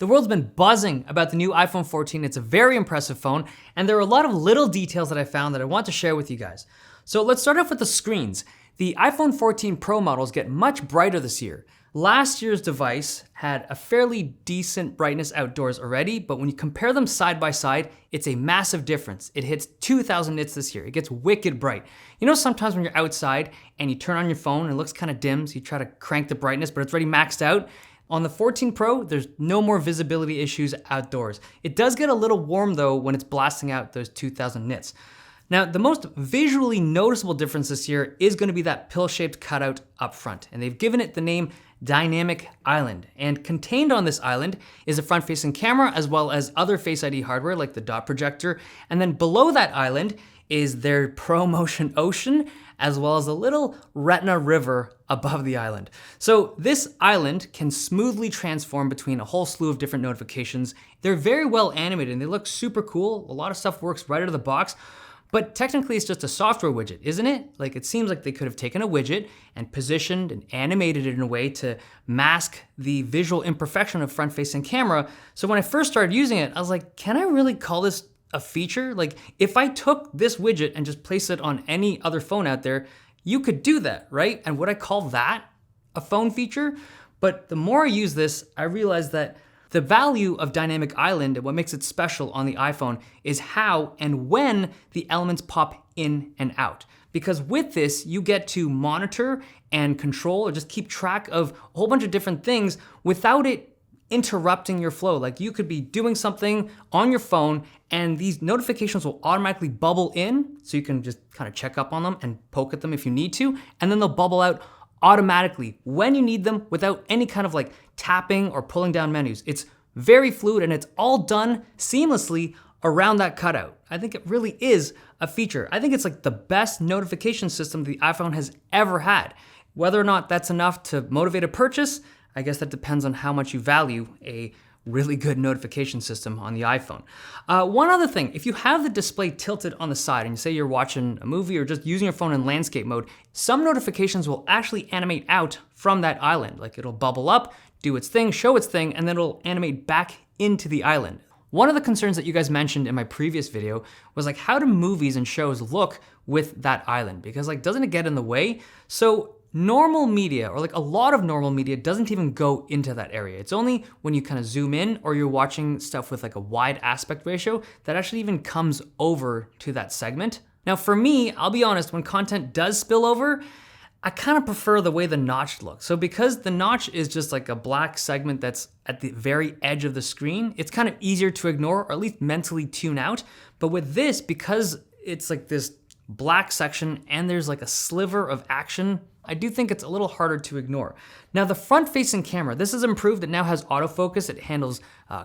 The world's been buzzing about the new iPhone 14. It's a very impressive phone, and there are a lot of little details that I found that I want to share with you guys. So let's start off with the screens. The iPhone 14 Pro models get much brighter this year. Last year's device had a fairly decent brightness outdoors already, but when you compare them side by side, it's a massive difference. It hits 2,000 nits this year. It gets wicked bright. You know, sometimes when you're outside and you turn on your phone and it looks kind of dim, so you try to crank the brightness, but it's already maxed out. On the 14 Pro, there's no more visibility issues outdoors. It does get a little warm though when it's blasting out those 2,000 nits. Now, the most visually noticeable difference this year is going to be that pill-shaped cutout up front, and they've given it the name Dynamic Island. And contained on this island is a front-facing camera as well as other Face ID hardware like the dot projector. And then below that island is their ProMotion Ocean, as well as a little Retina River above the island. So this island can smoothly transform between a whole slew of different notifications. They're very well animated and they look super cool. A lot of stuff works right out of the box. But technically it's just a software widget, isn't it? Like, it seems like they could have taken a widget and positioned and animated it in a way to mask the visual imperfection of front-facing camera. So when I first started using it, I was like, can I really call this a feature? Like, if I took this widget and just placed it on any other phone out there, you could do that, right? And would I call that a phone feature? But the more I use this, I realized that the value of Dynamic Island and what makes it special on the iPhone is how and when the elements pop in and out. Because with this, you get to monitor and control or just keep track of a whole bunch of different things without it interrupting your flow. Like, you could be doing something on your phone and these notifications will automatically bubble in, so you can just kind of check up on them and poke at them if you need to, and then they'll bubble out automatically when you need them without any kind of like tapping or pulling down menus. It's very fluid and it's all done seamlessly around that cutout. I think it really is a feature. I think it's like the best notification system the iPhone has ever had. Whether or not that's enough to motivate a purchase, I guess that depends on how much you value a really good notification system on the iPhone. One other thing, if you have the display tilted on the side and you say you're watching a movie or just using your phone in landscape mode, some notifications will actually animate out from that island. Like, it'll bubble up, do its thing, show its thing, and then it'll animate back into the island. One of the concerns that you guys mentioned in my previous video was like, how do movies and shows look with that island? Because like, doesn't it get in the way? So normal media, or like a lot of normal media, doesn't even go into that area. It's only when you kind of zoom in or you're watching stuff with like a wide aspect ratio that actually even comes over to that segment. Now for me, I'll be honest, when content does spill over, I kind of prefer the way the notch looks. So because the notch is just like a black segment that's at the very edge of the screen, it's kind of easier to ignore or at least mentally tune out. But with this, because it's like this black section and there's like a sliver of action, I do think it's a little harder to ignore. Now the front-facing camera, this is improved. It now has autofocus. It handles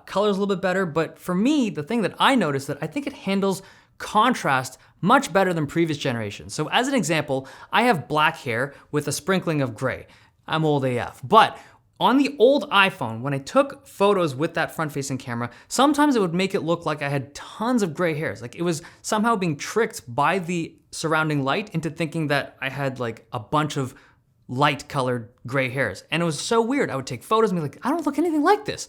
colors a little bit better. But for me, the thing that I noticed that I think it handles contrast much better than previous generations. So as an example, I have black hair with a sprinkling of gray. I'm old AF. But on the old iPhone, when I took photos with that front-facing camera, sometimes it would make it look like I had tons of gray hairs. Like, it was somehow being tricked by the surrounding light into thinking that I had like a bunch of light-colored gray hairs. And it was so weird. I would take photos and be like, I don't look anything like this.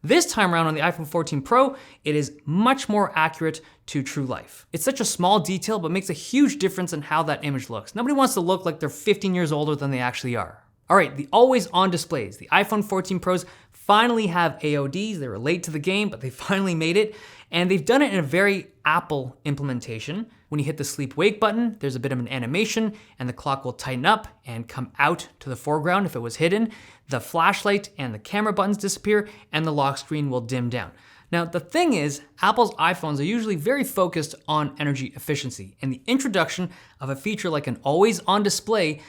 This time around on the iPhone 14 Pro, it is much more accurate to true life. It's such a small detail, but makes a huge difference in how that image looks. Nobody wants to look like they're 15 years older than they actually are. All right, the always-on displays. The iPhone 14 Pros finally have AODs. They were late to the game, but they finally made it. And they've done it in a very Apple implementation. When you hit the sleep-wake button, there's a bit of an animation, and the clock will tighten up and come out to the foreground if it was hidden. The flashlight and the camera buttons disappear, and the lock screen will dim down. Now, the thing is, Apple's iPhones are usually very focused on energy efficiency, and the introduction of a feature like an always-on display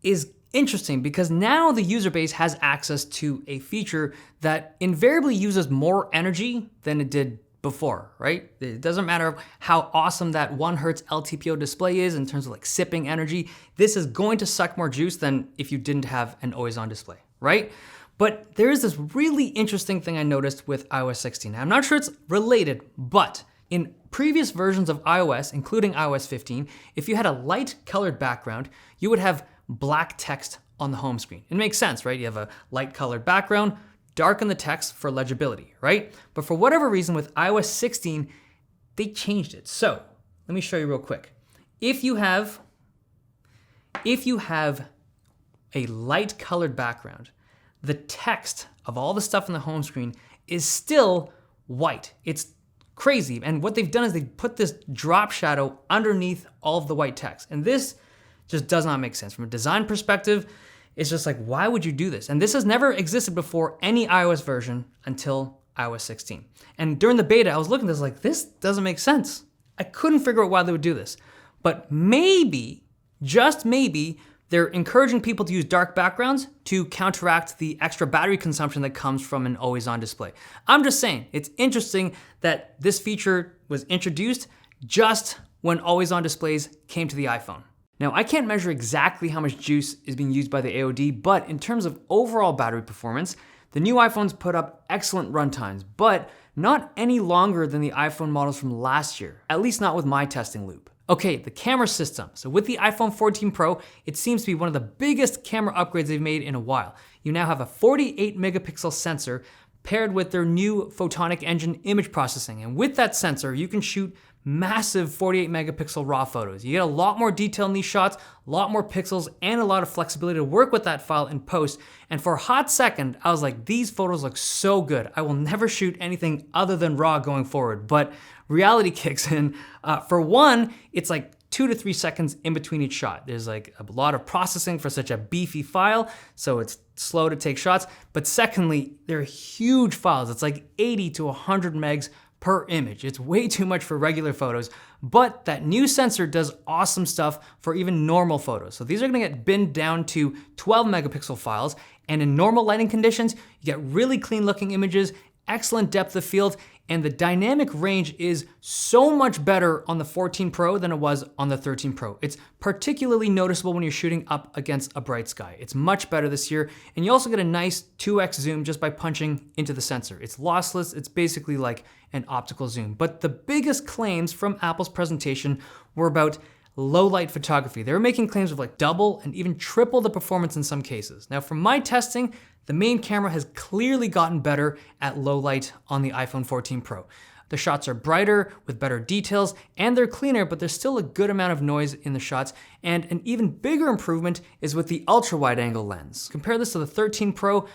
is interesting because now the user base has access to a feature that invariably uses more energy than it did before, right? It doesn't matter how awesome that 1 Hz LTPO display is in terms of like sipping energy. This is going to suck more juice than if you didn't have an always-on display, right? But there is this really interesting thing I noticed with iOS 16. Now, I'm not sure it's related, but in previous versions of iOS, including iOS 15, if you had a light colored background, you would have black text on the home screen. It makes sense, right? You have a light colored background, darken the text for legibility, right? But for whatever reason with iOS 16, they changed it. So let me show you real quick. If you have a light colored background, the text of all the stuff on the home screen is still white. It's crazy. And what they've done is they've put this drop shadow underneath all of the white text. And this just does not make sense. From a design perspective, it's just like, why would you do this? And this has never existed before any iOS version until iOS 16. And during the beta, I was looking at this like, this doesn't make sense. I couldn't figure out why they would do this. But maybe, just maybe, they're encouraging people to use dark backgrounds to counteract the extra battery consumption that comes from an always-on display. I'm just saying, it's interesting that this feature was introduced just when always-on displays came to the iPhone. Now, I can't measure exactly how much juice is being used by the AOD, but in terms of overall battery performance, the new iPhones put up excellent runtimes, but not any longer than the iPhone models from last year, at least not with my testing loop. Okay, the camera system. So with the iPhone 14 Pro, it seems to be one of the biggest camera upgrades they've made in a while. You now have a 48 megapixel sensor paired with their new photonic engine image processing. And with that sensor, you can shoot massive 48 megapixel raw photos. You get a lot more detail in these shots, a lot more pixels, and a lot of flexibility to work with that file in post. And for a hot second, I was like, these photos look so good. I will never shoot anything other than raw going forward. But reality kicks in. For one, it's like 2 to 3 seconds in between each shot. There's like a lot of processing for such a beefy file, so it's slow to take shots. But secondly, they're huge files. It's like 80 to 100 megs per image. It's way too much for regular photos, but that new sensor does awesome stuff for even normal photos. So these are gonna get binned down to 12 megapixel files, and in normal lighting conditions, you get really clean looking images, excellent depth of field, and the dynamic range is so much better on the 14 Pro than it was on the 13 Pro. It's particularly noticeable when you're shooting up against a bright sky. It's much better this year, and you also get a nice 2x zoom just by punching into the sensor. It's lossless, it's basically like an optical zoom. But the biggest claims from Apple's presentation were about low light photography. They were making claims of like double and even triple the performance in some cases. Now from my testing, the main camera has clearly gotten better at low light on the iPhone 14 Pro. The shots are brighter with better details and they're cleaner, but there's still a good amount of noise in the shots. And an even bigger improvement is with the ultra wide angle lens. Compare this to the 13 Pro.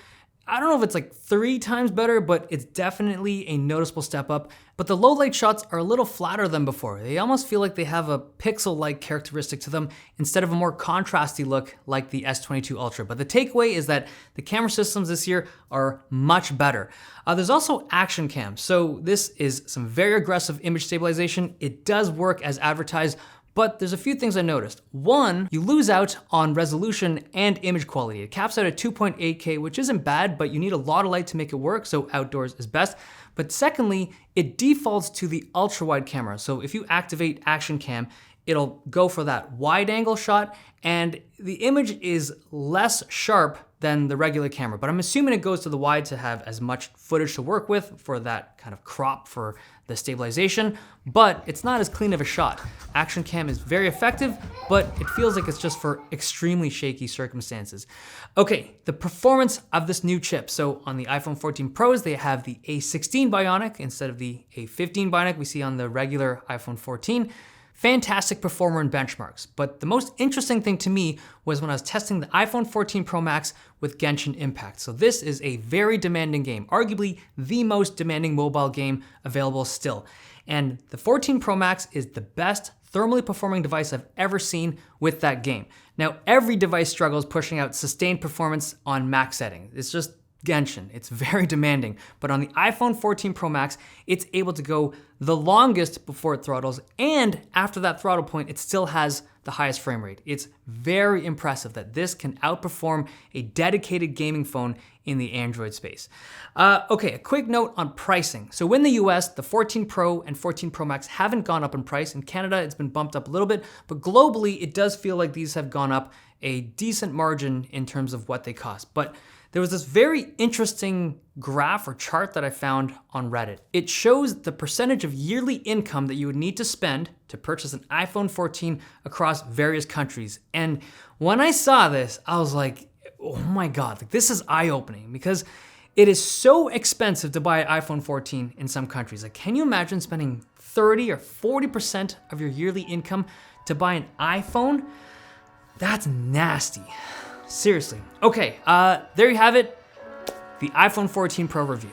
I don't know if it's like 3 times better, but it's definitely a noticeable step up. But the low light shots are a little flatter than before. They almost feel like they have a pixel-like characteristic to them instead of a more contrasty look like the S22 Ultra. But the takeaway is that the camera systems this year are much better. There's also action cam. So this is some very aggressive image stabilization. It does work as advertised, but there's a few things I noticed. One, you lose out on resolution and image quality. It caps out at 2.8K, which isn't bad, but you need a lot of light to make it work, so outdoors is best. But secondly, it defaults to the ultra wide camera. So if you activate Action Cam, it'll go for that wide angle shot, and the image is less sharp than the regular camera. But I'm assuming it goes to the wide to have as much footage to work with for that kind of crop for the stabilization, but it's not as clean of a shot. Action Cam is very effective, but it feels like it's just for extremely shaky circumstances. Okay, the performance of this new chip. So on the iPhone 14 Pros, they have the A16 Bionic instead of the A15 Bionic we see on the regular iPhone 14. Fantastic performer in benchmarks, but the most interesting thing to me was when I was testing the iPhone 14 Pro Max with Genshin Impact. So this is a very demanding game, arguably the most demanding mobile game available still. And the 14 Pro Max is the best thermally performing device I've ever seen with that game. Now, every device struggles pushing out sustained performance on max settings. It's just Genshin. It's very demanding, but on the iPhone 14 Pro Max, it's able to go the longest before it throttles, and after that throttle point, it still has the highest frame rate. It's very impressive that this can outperform a dedicated gaming phone in the Android space. Okay, a quick note on pricing. So in the US, the 14 Pro and 14 Pro Max haven't gone up in price. In Canada, it's been bumped up a little bit, but globally, it does feel like these have gone up a decent margin in terms of what they cost. But there was this very interesting graph or chart that I found on Reddit. It shows the percentage of yearly income that you would need to spend to purchase an iPhone 14 across various countries. And when I saw this, I was like, oh my God, like, this is eye-opening, because It is so expensive to buy an iPhone 14 in some countries. Like, can you imagine spending 30 or 40% of your yearly income to buy an iPhone? That's nasty. Seriously. Okay, there you have it, the iPhone 14 Pro review.